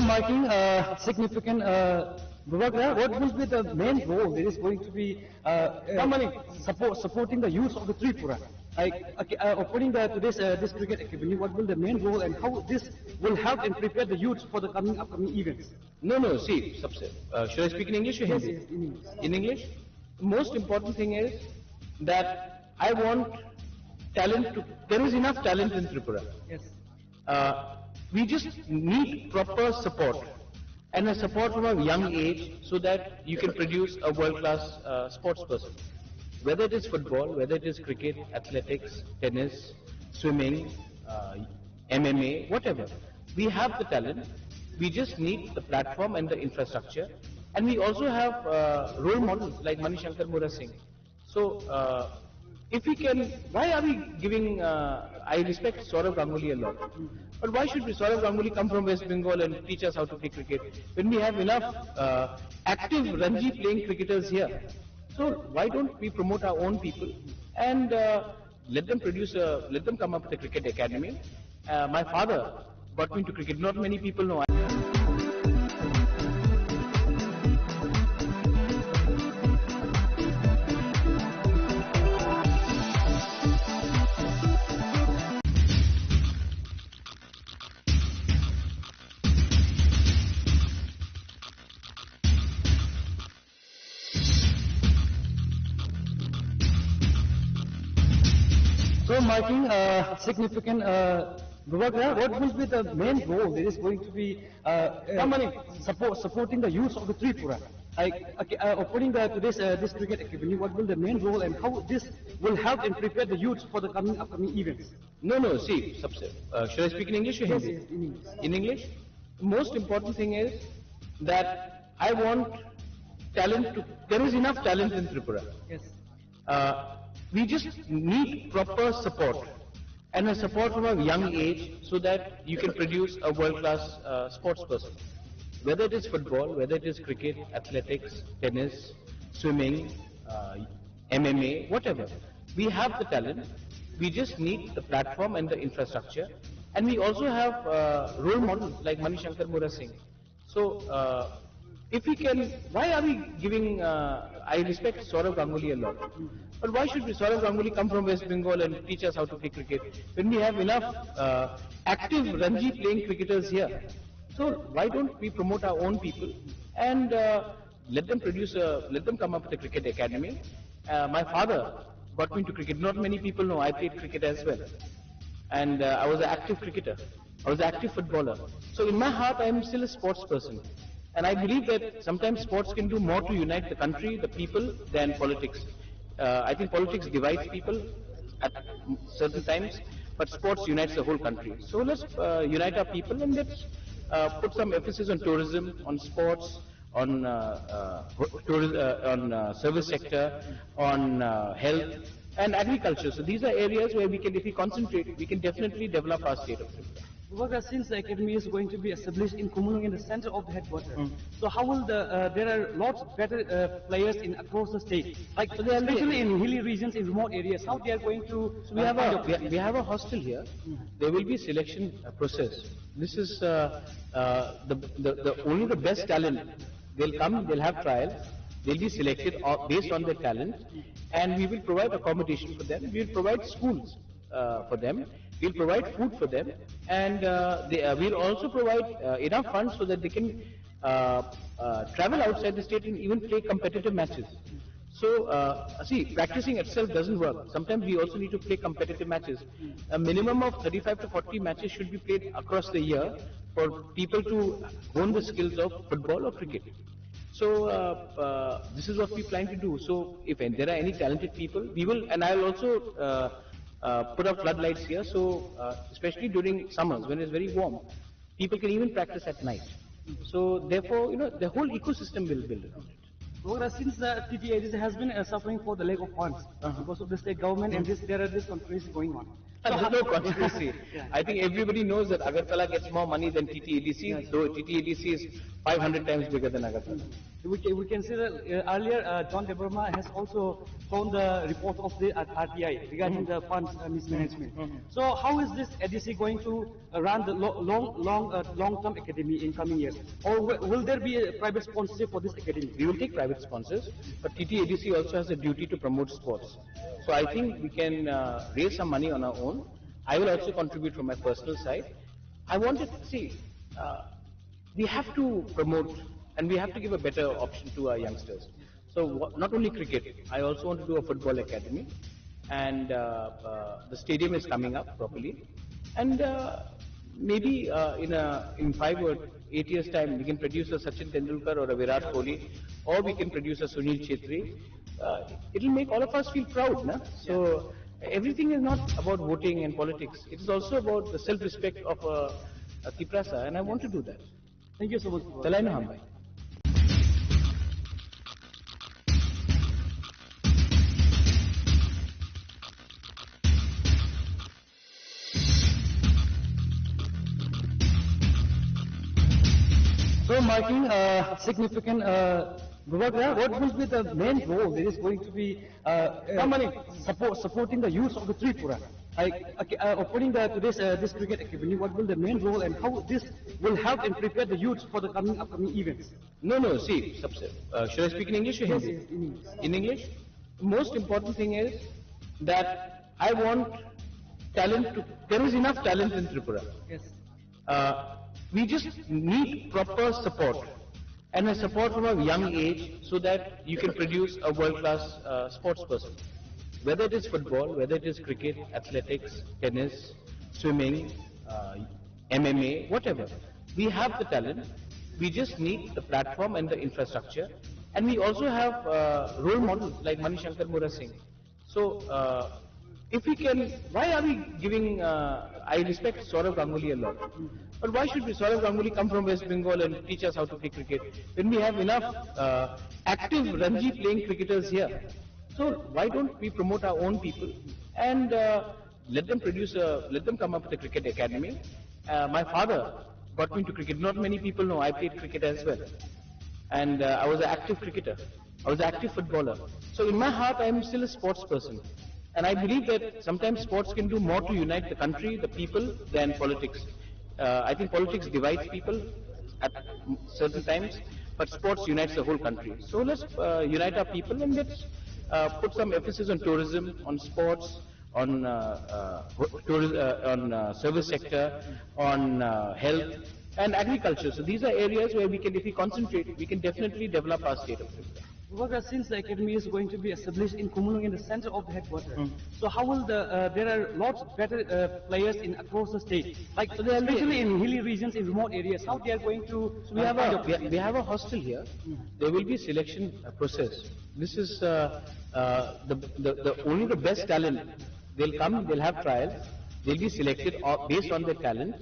marking significant Bubagra, what will be the main role that is going to be supporting the youth of the Tripura? According to this cricket academy, what will the main role and how this will help and prepare the youth for the upcoming events? No, see, should I speak in English or Hindi? Yes, in English. In English? The most important thing is that I want talent there is enough talent in Tripura. Yes. We just need proper support and a support from a young age so that you can produce a world-class sports person. Whether it is football, whether it is cricket, athletics, tennis, swimming, MMA, whatever. We have the talent. We just need the platform and the infrastructure. And we also have role models like Mani Shankar Mura Singh. So, if we can, why are we giving, I respect Saurav Ganguly a lot, but why should Saurav Ganguly come from West Bengal and teach us how to play cricket when we have enough active Ranji playing cricketers here? So why don't we promote our own people and let them come up with a cricket academy? My father got me into cricket, not many people know. So marking significant Bubagra, what will be the main role that is going to be supporting the youth of the Tripura? According to this cricket academy, what will the main role and how this will help and prepare the youth for the upcoming events? No, see, should I speak in English or Hindi? Yes, in English. In English? The most important thing is that I want talent there is enough talent in Tripura. Yes. We just need proper support and a support from a young age so that you can produce a world-class sports person. Whether it is football, whether it is cricket, athletics, tennis, swimming, MMA, whatever. We have the talent. We just need the platform and the infrastructure. And we also have role models like Mani Shankar Mura Singh. So, if we can, why are we giving, I respect Saurav Ganguly a lot, but why should Saurav Ganguly come from West Bengal and teach us how to play cricket when we have enough active Ranji playing cricketers here? So why don't we promote our own people and let them come up with a cricket academy? My father got me into cricket, not many people know I played cricket as well. And I was an active cricketer, I was an active footballer. So in my heart I am still a sports person. And I believe that sometimes sports can do more to unite the country, the people, than politics. I think politics divides people at certain times, but sports unites the whole country. So let's unite our people and let's put some emphasis on tourism, on sports, on service sector, on health and agriculture. So these are areas where we can, if we concentrate, we can definitely develop our state of Tripura. Bubagra, since the academy is going to be established in Khorang in the center of the headwater, so how will there are lots of better players across the state, like especially in hilly regions, in remote areas, how they are going to? So we have a hostel here. There will be selection process. This is only the best talent. They'll come, they'll have trials, they'll be selected based on their talent, and we will provide accommodation for them. We will provide schools for them. We'll provide food for them, and we'll also provide enough funds so that they can travel outside the state and even play competitive matches. So, see, practicing itself doesn't work. Sometimes we also need to play competitive matches. A minimum of 35 to 40 matches should be played across the year for people to hone the skills of football or cricket. So, this is what we plan to do. So, if there are any talented people, we will, and I will also put up floodlights here, so especially during summers when it's very warm, people can even practice at night. So therefore, the whole ecosystem will build around it. Well, since the TTADC has been suffering for the lack of funds because of the state government and there are this controversy going on. So there's no controversy. I think everybody knows that Agartala gets more money than TTADC, though TTADC is 500 times bigger than Agartala. We can see that earlier John De Burma has also found the report of the RTI regarding the funds mismanagement. So how is this ADC going to run the long-term academy in coming years? Or will there be a private sponsorship for this academy? We will take private sponsors, but TTADC also has a duty to promote sports. So I think we can raise some money on our own. I will also contribute from my personal side. I wanted to see, we have to promote and we have to give a better option to our youngsters. So not only cricket, I also want to do a football academy, and the stadium is coming up properly, and maybe in 5 or 8 years time we can produce a Sachin Tendulkar or a Virat Kohli, or we can produce a Sunil Chetri. It will make all of us feel proud, na? So everything is not about voting and politics. It is also about the self-respect of a Tripura, and I want to do that. Thank you so much. Talay na hambay. So marking significant Bubagra, what will be the main role that is going to be supporting the youth of the Tripura? Opening today's this cricket academy, what will the main role and how this will help and prepare the youth for the upcoming events? No, see, should I speak in English or Hindi? Yes, in English. In English? The most important thing is that I want talent there is enough talent in Tripura. Yes. We just need proper support, and a support from a young age, so that you can produce a world-class sports person. Whether it is football, whether it is cricket, athletics, tennis, swimming, MMA, whatever. We have the talent. We just need the platform and the infrastructure. And we also have role models like Mani Shankar Mura Singh. So if we can, why are we giving, I respect Saurav Ganguly a lot. But why should Saurav Ganguly come from West Bengal and teach us how to play cricket when we have enough active Ranji playing cricketers here? So why don't we promote our own people and let them come up with a cricket academy? My father got me into cricket. Not many people know I played cricket as well, and I was an active cricketer. I was an active footballer. So in my heart, I am still a sports person, and I believe that sometimes sports can do more to unite the country, the people, than politics. I think politics divides people at certain times, but sports unites the whole country. So let's unite our people and let's put some emphasis on tourism, on sports, on service sector, on health and agriculture. So these are areas where we can, if we concentrate, we can definitely develop our state of Tripura. Bubagra, since the academy is going to be established in Khorang in the center of the headquarters, so how will there are lots of better players across the state, like especially in hilly regions, in remote areas, how they are going to? So we have a hostel here. There will be selection process. This is only the best talent. They'll come, they'll have trials, they'll be selected based on their talent,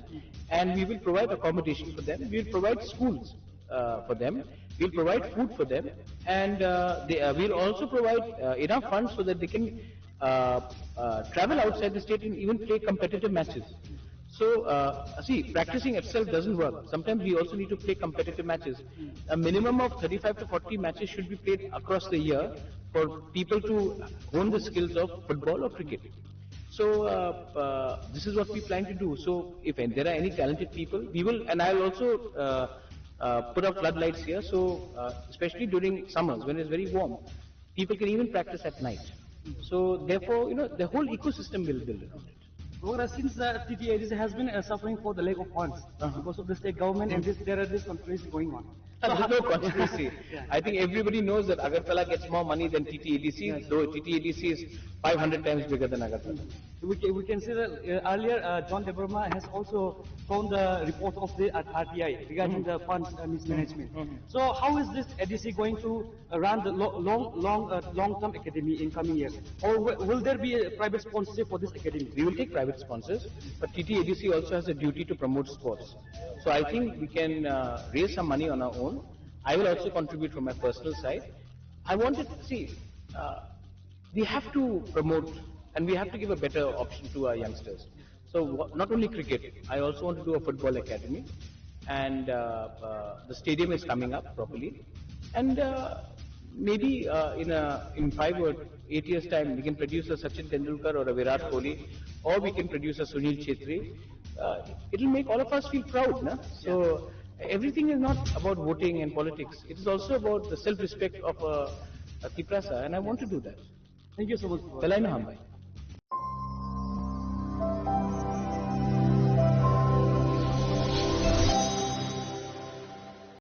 and we will provide accommodation for them. We will provide schools for them. We'll provide food for them, and we'll also provide enough funds so that they can travel outside the state and even play competitive matches. So, see, practicing itself doesn't work. Sometimes we also need to play competitive matches. A minimum of 35 to 40 matches should be played across the year for people to hone the skills of football or cricket. So, this is what we plan to do. So, if there are any talented people, we will, and I'll also put up floodlights here, so especially during summers when it's very warm, people can even practice at night. So therefore, the whole ecosystem will build around it. Well, since the TTADC has been suffering for the lack of funds because of the state government and there are these controversies going on. There's no controversy. I think everybody knows that Agartala gets more money than TTADC, though TTADC is 500 times bigger than Agartala. We can see that earlier John De Burma has also found the report of the RTI regarding the funds mismanagement. So how is this ADC going to run the long-term academy in coming years? Or will there be a private sponsorship for this academy? We will take private sponsors, but TTADC also has a duty to promote sports. So I think we can raise some money on our own. I will also contribute from my personal side. I wanted to see, we have to promote and we have to give a better option to our youngsters. So not only cricket, I also want to do a football academy, and the stadium is coming up properly, And maybe in 5 or 8 years' time, we can produce a Sachin Tendulkar or a Virat Kohli, or we can produce a Sunil Chetri. It'll make all of us feel proud, na? So everything is not about voting and politics. It is also about the self-respect of a Tiprasa, and I want to do that. Thank you so much for Well, I know, Hambai.